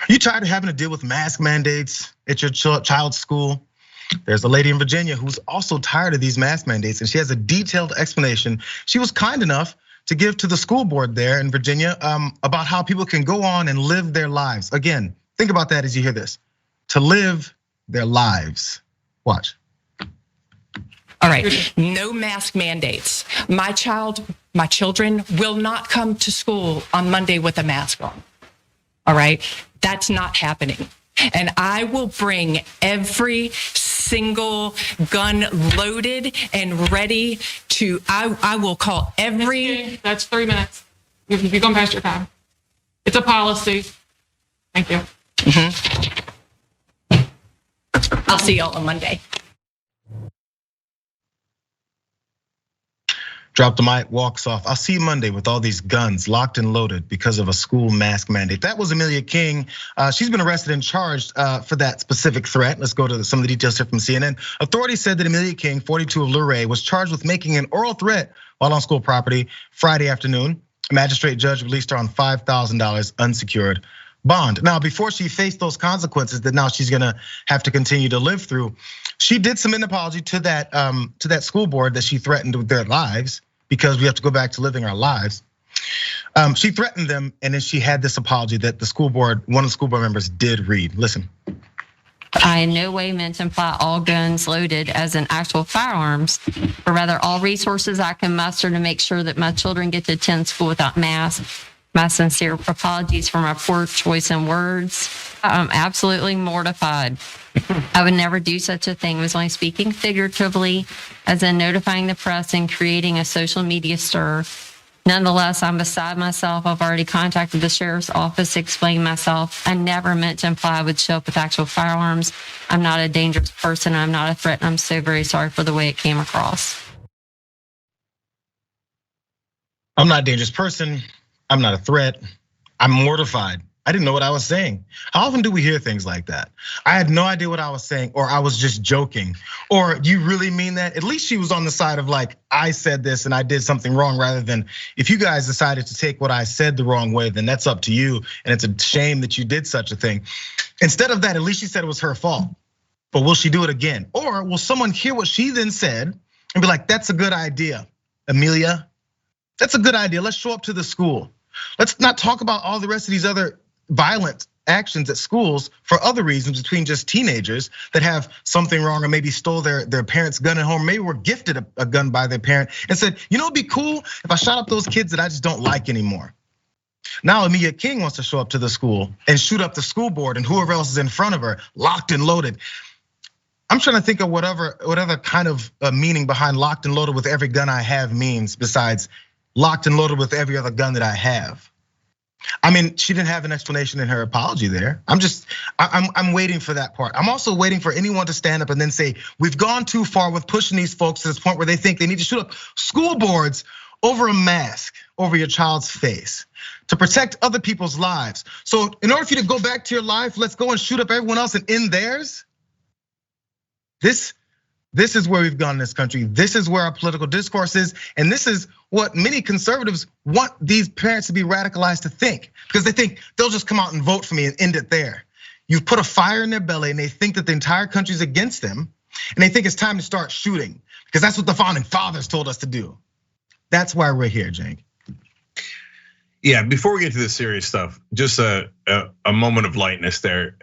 You tired of having to deal with mask mandates at your child's school? There's a lady in Virginia who's also tired of these mask mandates, and she has a detailed explanation. She was kind enough to give to the school board there in Virginia about how people can go on and live their lives. Again, think about that as you hear this. To live their lives. Watch. All right, no mask mandates. My children will not come to school on Monday with a mask on. All right, that's not happening. And I will bring every single gun loaded and ready to, I will call every. That's 3 minutes. You've gone past your time. It's a policy. Thank you. I'll see y'all on Monday. Drop the mic, walks off. I'll see you Monday with all these guns locked and loaded because of a school mask mandate. That was Amelia King. She's been arrested and charged for that specific threat. Let's go to some of the details here from CNN. Authorities said that Amelia King, 42 of Luray, was charged with making an oral threat while on school property Friday afternoon. A magistrate judge released her on $5,000 unsecured bond. Now, before she faced those consequences that now she's gonna have to continue to live through, she did submit an apology to that school board that she threatened with their lives, because we have to go back to living our lives. She threatened them, and then she had this apology that the school board, one of the school board members did read. Listen. I in no way meant to imply all guns loaded as in actual firearms, but rather all resources I can muster to make sure that my children get to attend school without masks. My sincere apologies for my poor choice in words. I'm absolutely mortified. I would never do such a thing. I was only speaking figuratively, as in notifying the press and creating a social media stir. Nonetheless, I'm beside myself. I've already contacted the sheriff's office to explain myself. I never meant to imply I would show up with actual firearms. I'm not a dangerous person. I'm not a threat. And I'm so very sorry for the way it came across. I'm not a dangerous person. I'm not a threat. I'm mortified. I didn't know what I was saying. How often do we hear things like that? I had no idea what I was saying, or I was just joking. Or you really mean that? At least she was on the side of like, I said this and I did something wrong, rather than if you guys decided to take what I said the wrong way, then that's up to you. And it's a shame that you did such a thing. Instead of that, at least she said it was her fault. But will she do it again? Or will someone hear what she then said and be like, that's a good idea, Amelia. That's a good idea. Let's show up to the school. Let's not talk about all the rest of these other violent actions at schools for other reasons between just teenagers that have something wrong, or maybe stole their parents' gun at home, maybe were gifted a gun by their parent and said, you know, it'd be cool if I shot up those kids that I just don't like anymore. Now Amelia King wants to show up to the school and shoot up the school board and whoever else is in front of her, locked and loaded. I'm trying to think of whatever kind of meaning behind locked and loaded with every gun I have means, besides locked and loaded with every other gun that I have. I mean, she didn't have an explanation in her apology there. I'm waiting for that part. I'm also waiting for anyone to stand up and then say, we've gone too far with pushing these folks to this point where they think they need to shoot up school boards over a mask over your child's face to protect other people's lives. So in order for you to go back to your life, let's go and shoot up everyone else and end theirs. This is where we've gone in this country. This is where our political discourse is. And this is what many conservatives want these parents to be radicalized to think, because they think they'll just come out and vote for me and end it there. You've put a fire in their belly and they think that the entire country's against them. And they think it's time to start shooting, because that's what the founding fathers told us to do. That's why we're here, Jake. Yeah, before we get to the serious stuff, just a moment of lightness there.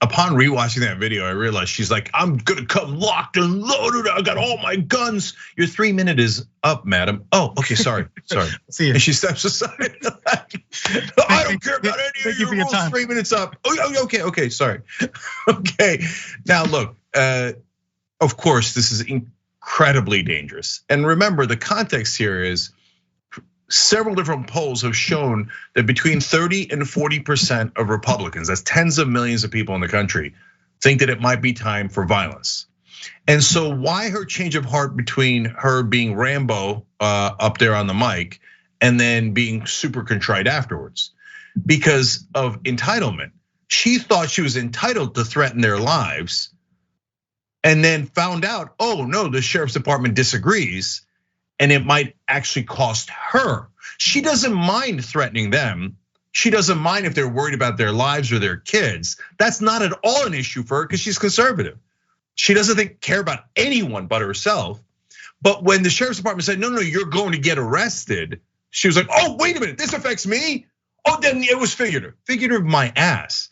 Upon rewatching that video, I realized she's like, I'm gonna come locked and loaded. I got all my guns. Your 3 minute is up, madam. Oh, okay, sorry. See you. And she steps aside. I don't care about any of your rules. 3 minutes up. Oh, okay, sorry. Okay, now look, of course, this is incredibly dangerous. And remember, the context here is several different polls have shown that between 30 and 40% of Republicans, that's tens of millions of people in the country, think that it might be time for violence. And so why her change of heart between her being Rambo up there on the mic and then being super contrite afterwards? Because of entitlement. She thought she was entitled to threaten their lives, and then found out, oh no, the sheriff's department disagrees, and it might actually cost her. She doesn't mind threatening them. she doesn't mind if they're worried about their lives or their kids. That's not at all an issue for her because she's conservative. She doesn't care about anyone but herself. But when the sheriff's department said, no, you're going to get arrested, she was like, oh, wait a minute, this affects me? Oh, then it was figurative. Figurative my ass.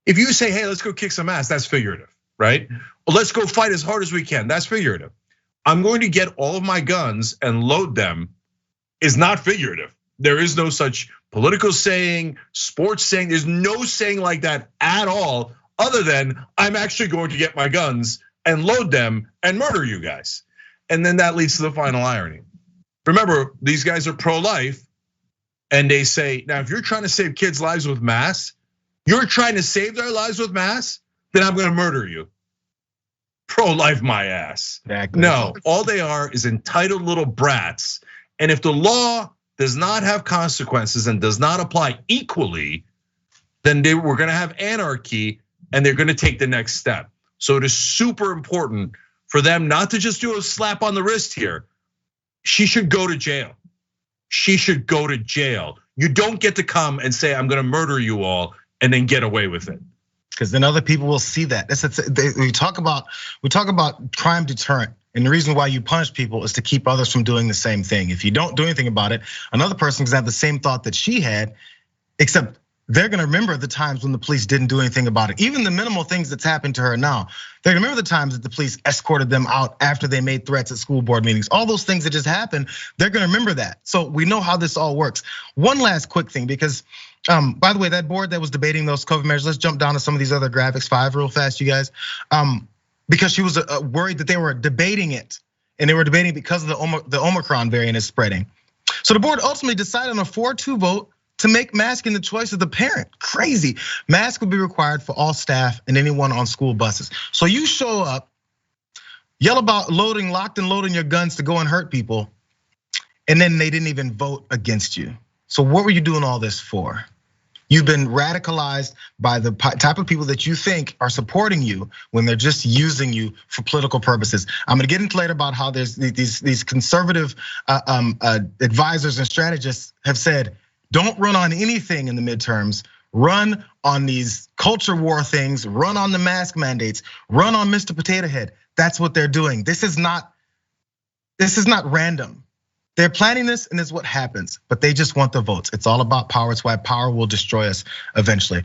If you say, hey, let's go kick some ass, that's figurative, right? Well, let's go fight as hard as we can, that's figurative. I'm going to get all of my guns and load them is not figurative. There is no such political saying, sports saying, there's no saying like that at all, other than I'm actually going to get my guns and load them and murder you guys. And then that leads to the final irony. Remember, these guys are pro-life, and they say, now if you're trying to save kids' lives with masks, you're trying to save their lives with masks, then I'm gonna murder you. Pro-life my ass. Exactly. No, all they are is entitled little brats. And if the law does not have consequences and does not apply equally, then we're gonna have anarchy and they're gonna take the next step. So it is super important for them not to just do a slap on the wrist here. She should go to jail. She should go to jail. You don't get to come and say, I'm gonna murder you all and then get away with it. Because then other people will see that. We talk about crime deterrent. And the reason why you punish people is to keep others from doing the same thing. If you don't do anything about it, another person can have the same thought that she had, except they're gonna remember the times when the police didn't do anything about it. Even the minimal things that's happened to her now. They're gonna remember the times that the police escorted them out after they made threats at school board meetings. All those things that just happened, they're gonna remember that. So we know how this all works. One last quick thing, because by the way, that board that was debating those COVID measures, let's jump down to some of these other graphics, 5 real fast, you guys. Because she was worried that they were debating it, and they were debating because of the Omicron variant is spreading. So the board ultimately decided on a 4-2 vote to make masking the choice of the parent. Crazy. Masks will be required for all staff and anyone on school buses. So you show up, yell about locked and loading your guns to go and hurt people, and then they didn't even vote against you. So what were you doing all this for? You've been radicalized by the type of people that you think are supporting you when they're just using you for political purposes. I'm gonna get into later about how there's these conservative advisors and strategists have said, don't run on anything in the midterms, run on these culture war things, run on the mask mandates, run on Mr. Potato Head. That's what they're doing. This is not random. They're planning this and it's what happens, but they just want the votes. It's all about power. It's why power will destroy us eventually.